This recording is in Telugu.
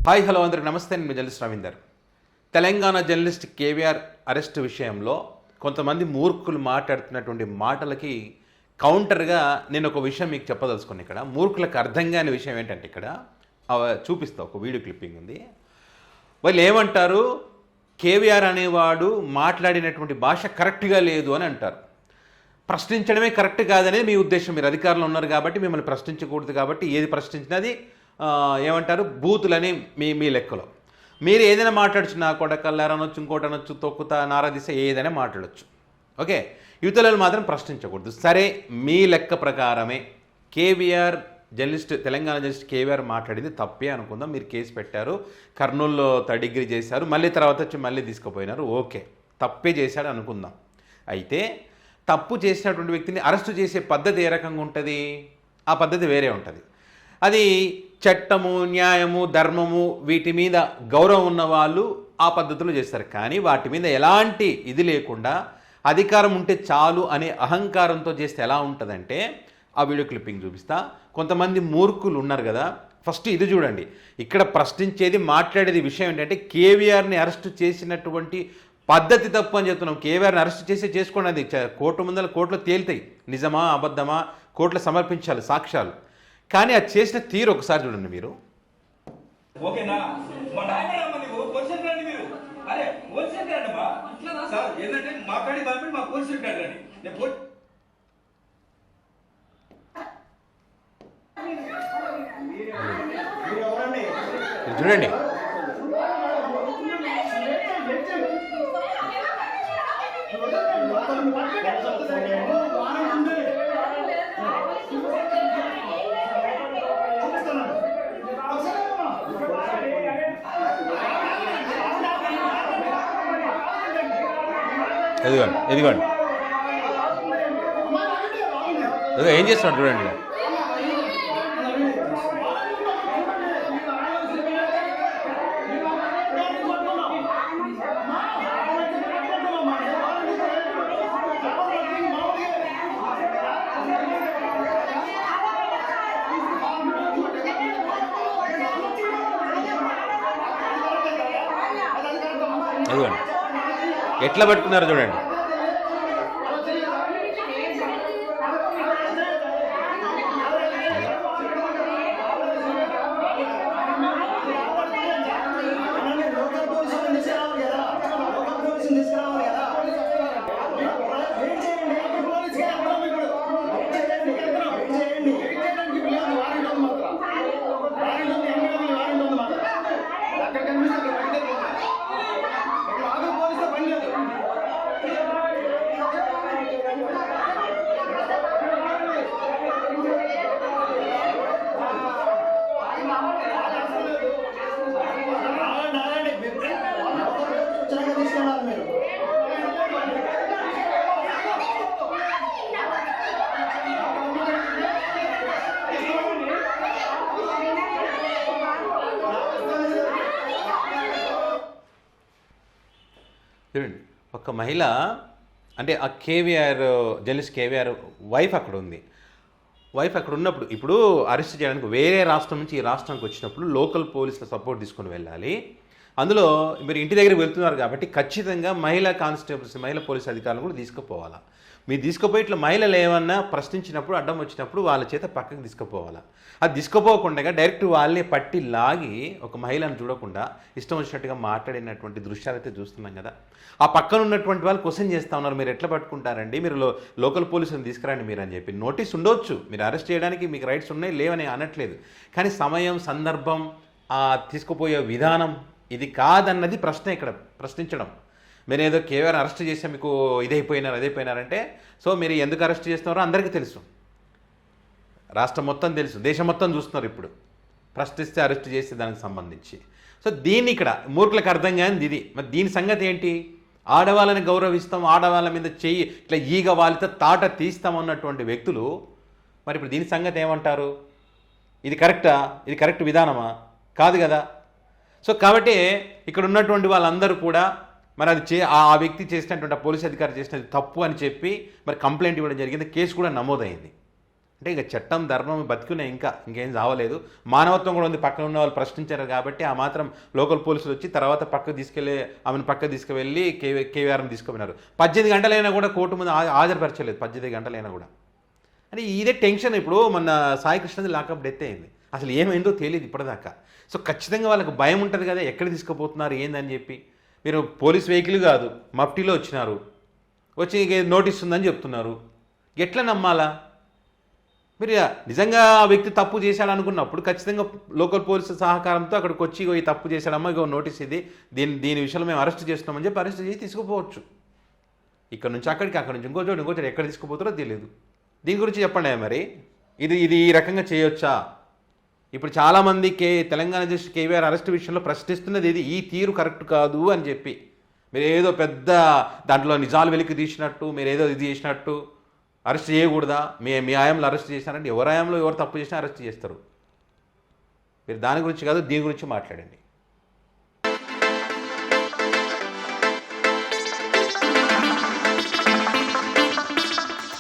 హాయ్ హలో అందరికి నమస్తే. నేను journalist Ravinder. Telangana journalist KVR arrest విషయంలో కొంతమంది మూర్ఖులు మాట్లాడుతున్నటువంటి మాటలకి కౌంటర్గా నేను ఒక విషయం మీకు చెప్పదలుచుకున్నాను. ఇక్కడ మూర్ఖులకు అర్థం కాని విషయం ఏంటంటే ఇక్కడ చూపిస్తా, ఒక వీడియో క్లిప్పింగ్ ఉంది. వాళ్ళు ఏమంటారు, కేవీఆర్ అనేవాడు మాట్లాడినటువంటి భాష కరెక్ట్గా లేదు అని అంటారు. ప్రశ్నించడమే కరెక్ట్ కాదనేది మీ ఉద్దేశం. మీరు అధికారంలో ఉన్నారు కాబట్టి మిమ్మల్ని ప్రశ్నించకూడదు, కాబట్టి ఏది ప్రశ్నించినది ఏమంటారు బూతులని మీ లెక్కలో. మీరు ఏదైనా మాట్లాడచ్చు, నా కొడకల్లార అనొచ్చు, ఇంకోటి అనొచ్చు, తొక్కుతా నారదీస ఏదైనా మాట్లాడచ్చు. ఓకే, యువతలను మాత్రం ప్రశ్నించకూడదు. సరే, మీ లెక్క ప్రకారమే కేవీఆర్ జర్నలిస్ట్, తెలంగాణ జర్నలిస్ట్ కేవీఆర్ మాట్లాడింది తప్పే అనుకుందాం. మీరు కేసు పెట్టారు, కర్నూలులో డిగ్రీ చేశారు, మళ్ళీ తర్వాత వచ్చి మళ్ళీ తీసుకుపోయినారు. ఓకే, తప్పే చేశాడు అనుకుందాం. అయితే తప్పు చేసినటువంటి వ్యక్తిని అరెస్టు చేసే పద్ధతి ఏ రకంగా ఉంటుంది? ఆ పద్ధతి వేరే ఉంటుంది. అది చట్టము, న్యాయము, ధర్మము వీటి మీద గౌరవం ఉన్న వాళ్ళు ఆ పద్ధతులు చేస్తారు. కానీ వాటి మీద ఎలాంటి ఇది లేకుండా అధికారం ఉంటే చాలు అనే అహంకారంతో చేస్తే ఎలా ఉంటుందంటే, ఆ వీడియో క్లిప్పింగ్ చూపిస్తా. కొంతమంది మూర్ఖులు ఉన్నారు కదా, ఫస్ట్ ఇది చూడండి. ఇక్కడ ప్రశ్నించేది, మాట్లాడేది విషయం ఏంటంటే కేవీఆర్ని అరెస్టు చేసినటువంటి పద్ధతి తప్పు అని చెప్తున్నాం. కేవీఆర్ని అరెస్ట్ చేసుకోండి, అది కోర్టులో తేలుతాయి, నిజమా అబద్ధమా కోర్టులో సమర్పించాలి సాక్ష్యాలు. కానీ అది చేసిన తీరు ఒకసారి చూడండి మీరు. చూడండి, ఎదిగోండి ఏం చేస్తున్నాడు చూడండి. ఎదిగోండి ఎట్లా పట్టుకున్నారో చూడండి. చూడండి, ఒక మహిళ అంటే ఆ కేవీఆర్ జర్నలిస్ట్ కేవీఆర్ వైఫ్ అక్కడ ఉంది. వైఫ్ అక్కడ ఉన్నప్పుడు, ఇప్పుడు అరెస్ట్ చేయడానికి వేరే రాష్ట్రం నుంచి ఈ రాష్ట్రానికి వచ్చినప్పుడు లోకల్ పోలీసుల సపోర్ట్ తీసుకొని వెళ్ళాలి. అందులో మీరు ఇంటి దగ్గరికి వెళ్తున్నారు కాబట్టి ఖచ్చితంగా మహిళా కానిస్టేబుల్స్, మహిళా పోలీసు అధికారులు కూడా తీసుకుపోవాలా. మీరు తీసుకుపోయి ఇట్లా మహిళలు ఏమన్నా ప్రశ్నించినప్పుడు, అడ్డం వచ్చినప్పుడు వాళ్ళ చేత పక్కకు తీసుకుపోవాలా. అది తీసుకుపోకుండా డైరెక్ట్ వాళ్ళే పట్టి లాగి ఒక మహిళను చూడకుండా ఇష్టం వచ్చినట్టుగా మాట్లాడినటువంటి దృశ్యాలు అయితే చూస్తున్నాం కదా. ఆ పక్కన ఉన్నటువంటి వాళ్ళు క్వశ్చన్ చేస్తూ ఉన్నారు, మీరు ఎట్లా పట్టుకుంటారండి, మీరు లోకల్ పోలీసులను తీసుకురండి మీరు అని చెప్పి. నోటీస్ ఉండొచ్చు, మీరు అరెస్ట్ చేయడానికి మీకు రైట్స్ ఉన్నాయి లేవని అనట్లేదు. కానీ సమయం, సందర్భం, తీసుకుపోయే విధానం ఇది కాదన్నది ప్రశ్న. ఇక్కడ ప్రశ్నించడం, మీరు ఏదో కేవీఆర్ అరెస్ట్ చేస్తే మీకు ఇదైపోయినారు అదైపోయినారంటే, సో మీరు ఎందుకు అరెస్ట్ చేస్తున్నారో అందరికీ తెలుసు, రాష్ట్రం మొత్తం తెలుసు, దేశం మొత్తం చూస్తున్నారు. ఇప్పుడు ప్రశ్నిస్తే అరెస్ట్ చేస్తే దానికి సంబంధించి. సో దీన్ని ఇక్కడ మూర్ఖులకు అర్థం కానిది ఇది. మరి దీని సంగతి ఏంటి? ఆడవాళ్ళని గౌరవిస్తాం, ఆడవాళ్ళ మీద చెయ్యి ఇట్లా ఈగ వాళ్ళతో తాట తీస్తామన్నటువంటి వ్యక్తులు మరి ఇప్పుడు దీని సంగతి ఏమంటారు? ఇది కరెక్టా? ఇది కరెక్ట్ విధానమా? కాదు కదా. సో కాబట్టి ఇక్కడ ఉన్నటువంటి వాళ్ళందరూ కూడా మరి అది ఆ వ్యక్తి చేసినటువంటి పోలీస్ అధికారి చేసినది తప్పు అని చెప్పి మరి కంప్లైంట్ ఇవ్వడం జరిగింది. కేసు కూడా నమోదైంది. అంటే ఇక చట్టం ధర్మం బతికునే ఇంకేం చావలేదు. మానవత్వం కూడా ఉంది, పక్కన ఉన్న వాళ్ళు ప్రశ్నించారు కాబట్టి ఆ మాత్రం లోకల్ పోలీసులు వచ్చి తర్వాత ఆమెను పక్కకు తీసుకువెళ్ళి కేవీఆర్ని తీసుకుపోయినారు. 18 గంటలైనా కూడా కోర్టు ముందు హాజరుపరచలేదు, 18 గంటలైనా కూడా. అంటే ఇదే టెన్షన్. ఇప్పుడు మొన్న సాయి కృష్ణది లాకప్ డెత్ అయింది, అసలు ఏమైందో తెలియదు ఇప్పటిదాకా. సో ఖచ్చితంగా వాళ్ళకి భయం ఉంటుంది కదా, ఎక్కడ తీసుకుపోతున్నారు ఏందని చెప్పి. మీరు పోలీస్ వెహికల్ కాదు, మఫ్టీలో వచ్చినారు, వచ్చి నోటీస్ ఉందని చెప్తున్నారు, ఎట్లా నమ్మాలా? మీరు నిజంగా ఆ వ్యక్తి తప్పు చేశాడు అనుకున్నప్పుడు ఖచ్చితంగా లోకల్ పోలీసు సహకారంతో అక్కడికి వచ్చి ఈ తప్పు చేశాడమ్మా, ఇగో నోటీస్ ఇది, దీని విషయంలో మేము అరెస్ట్ చేస్తున్నామని చెప్పి అరెస్ట్ చేసి తీసుకుపోవచ్చు. ఇక్కడ నుంచి అక్కడికి, అక్కడి నుంచి ఇంకోచోటు ఎక్కడ తీసుకుపోతారో తెలియదు. దీని గురించి చెప్పండి మరి, ఇది ఈ రకంగా చేయొచ్చా? ఇప్పుడు చాలామంది తెలంగాణ జస్టిస్ కేవీఆర్ అరెస్ట్ విషయంలో ప్రశ్నిస్తున్నది ఇది, ఈ తీరు కరెక్ట్ కాదు అని చెప్పి. మీరు ఏదో పెద్ద దాంట్లో నిజాలు వెలికి తీసినట్టు, మీరు ఏదో ఇది చేసినట్టు అరెస్ట్ చేయకూడదా? మీ ఆయంలో అరెస్ట్ చేసినారంటే ఎవరి ఆయంలో ఎవరు తప్పు చేసినా అరెస్ట్ చేస్తారు. మీరు దాని గురించి కాదు, దీని గురించి మాట్లాడండి.